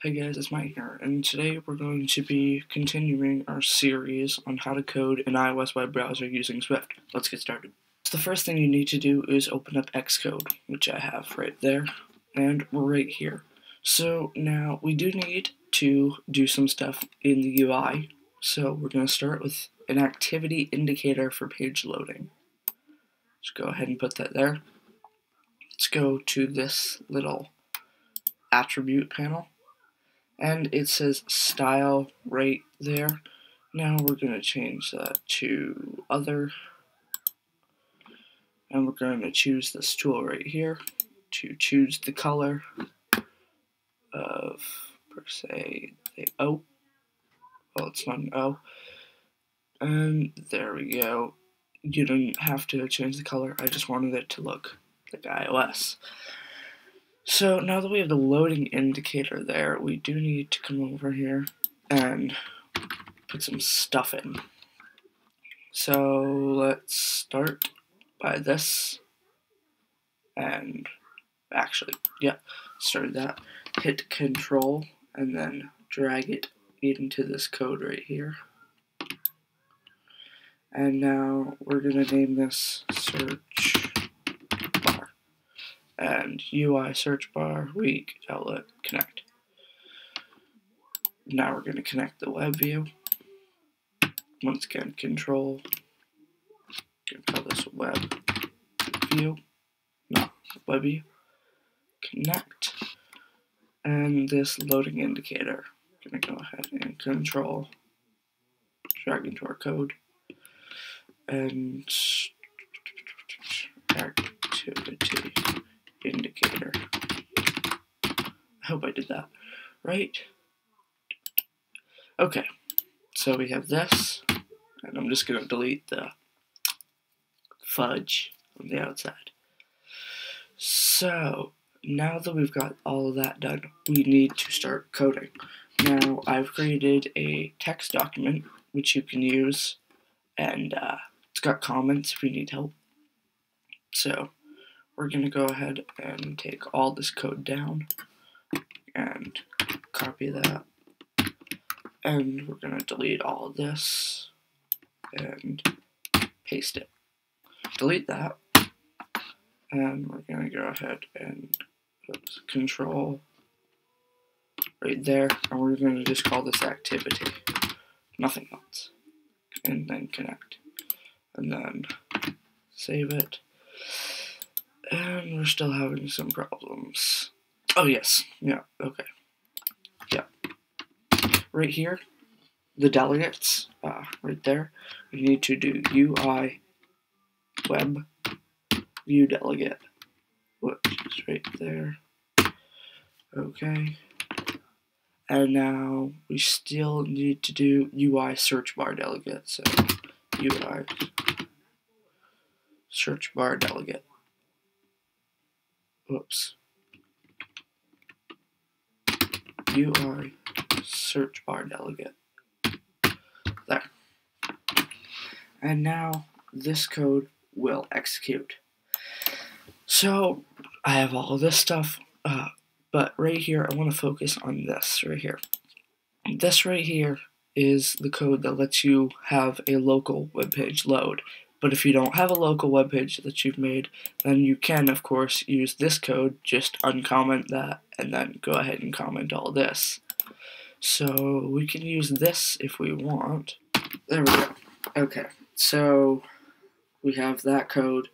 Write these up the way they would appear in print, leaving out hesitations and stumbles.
Hey guys, it's Mike here, and today we're going to be continuing our series on how to code an iOS web browser using Swift. Let's get started. So the first thing you need to do is open up Xcode, which I have right there, and we're right here. So now we do need to do some stuff in the UI, so we're going to start with an activity indicator for page loading. Just go ahead and put that there. Let's go to this little attribute panel. And it says style right there. Now we're going to change that to other. And we're going to choose this tool right here to choose the color of, per se, the O. Well, it's not an O. And there we go. You don't have to change the color. I just wanted it to look like iOS. So now that we have the loading indicator there, we do need to come over here and put some stuff in. So let's start by this, and actually, yeah, start that. Hit Control and then drag it into this code right here. And now we're gonna name this search bar. And UI search bar, weak, outlet, connect. Now we're going to connect the web view. Once again, control. Call this web view. No, web view. Connect. And this loading indicator. I'm going to go ahead and control. Drag into our code. And activity indicator. I hope I did that right. Okay, so we have this, and I'm just going to delete the fudge on the outside. So now that we've got all of that done, we need to start coding. Now I've created a text document which you can use, and it's got comments if you need help. So we're going to go ahead and take all this code down and copy that. And we're going to delete all of this and paste it. Delete that. And we're going to go ahead and control right there. And we're going to just call this activity. Nothing else. And then connect. And then save it. And we're still having some problems. Oh, yes. Yeah, okay. Yeah. Right here, the delegates, right there, we need to do UI web view delegate, which is right there. Okay. And now we still need to do UI search bar delegate. So UI search bar delegate. Whoops. UI search bar delegate. There. And now this code will execute. So I have all of this stuff, but right here I want to focus on this right here. This right here is the code that lets you have a local web page load. But if you don't have a local web page that you've made, then you can, of course, use this code, just uncomment that, and then go ahead and comment all this. So we can use this if we want. There we go. Okay, so we have that code.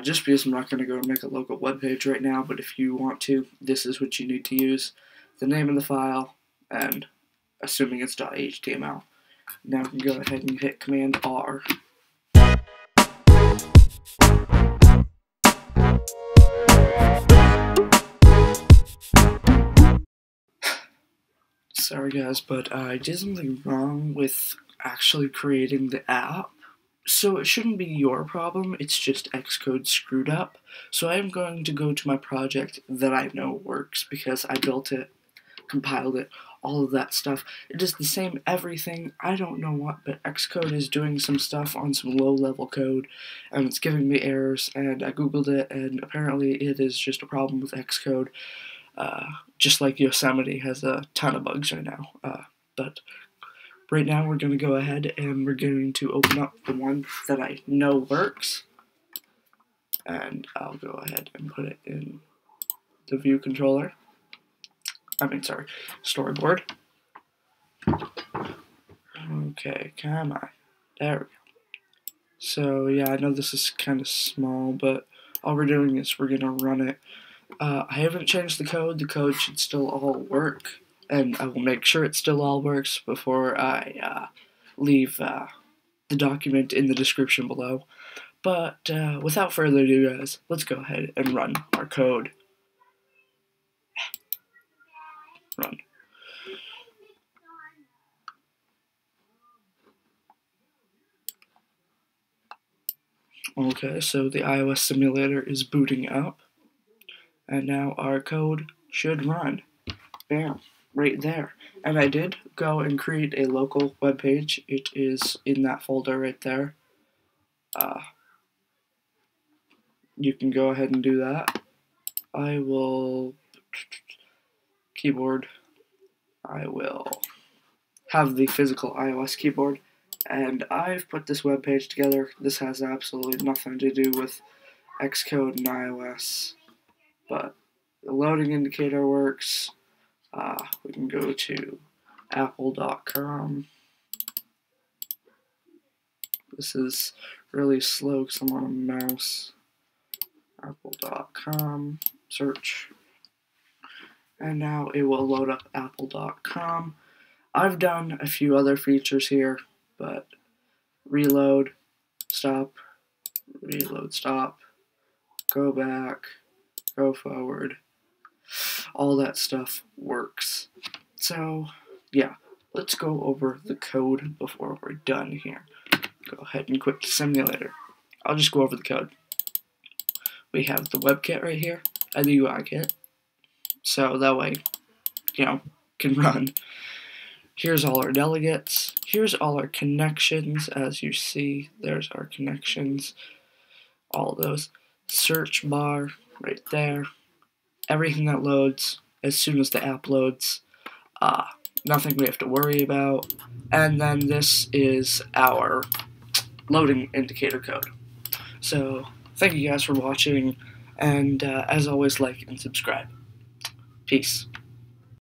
Just because I'm not going to go and make a local web page right now, but if you want to, this is what you need to use. The name of the file, and assuming it's .html. Now we can go ahead and hit Command R. Sorry guys, but I did something wrong with actually creating the app. So it shouldn't be your problem, it's just Xcode screwed up. So I'm going to go to my project that I know works because I built it, compiled it, all of that stuff. It does the same everything. I don't know what, but Xcode is doing some stuff on some low-level code, and it's giving me errors, and I googled it, and apparently it is just a problem with Xcode. just like Yosemite has a ton of bugs right now. But right now we're going to go ahead and we're going to open up the one that I know works. And I'll go ahead and put it in the view controller. Storyboard. Okay, come on. There we go. So yeah, I know this is kind of small, but all we're doing is we're going to run it. I haven't changed the code. The code should still all work, and I will make sure it still all works before I leave the document in the description below. But without further ado, guys, let's go ahead and run our code. Run. Okay, so the iOS simulator is booting up, and now our code should run. Bam, right there. And I did go and create a local web page. It is in that folder right there. You can go ahead and do that. I will keyboard. I will have the physical iOS keyboard, and I've put this web page together. This has absolutely nothing to do with Xcode and iOS, but the loading indicator works. We can go to apple.com. This is really slow because I'm on a mouse. Apple.com, search, and now it will load up apple.com. I've done a few other features here, but reload, stop, go back, go forward, all that stuff works. So yeah, let's go over the code before we're done here. Go ahead and quit the simulator. I'll just go over the code. We have the WebKit right here and the UI kit, so that way, can run. Here's all our delegates. Here's all our connections. As you see, there's our connections. All those. Search bar right there. Everything that loads as soon as the app loads. Nothing we have to worry about. And then this is our loading indicator code. So thank you guys for watching, and as always, like and subscribe. Peace.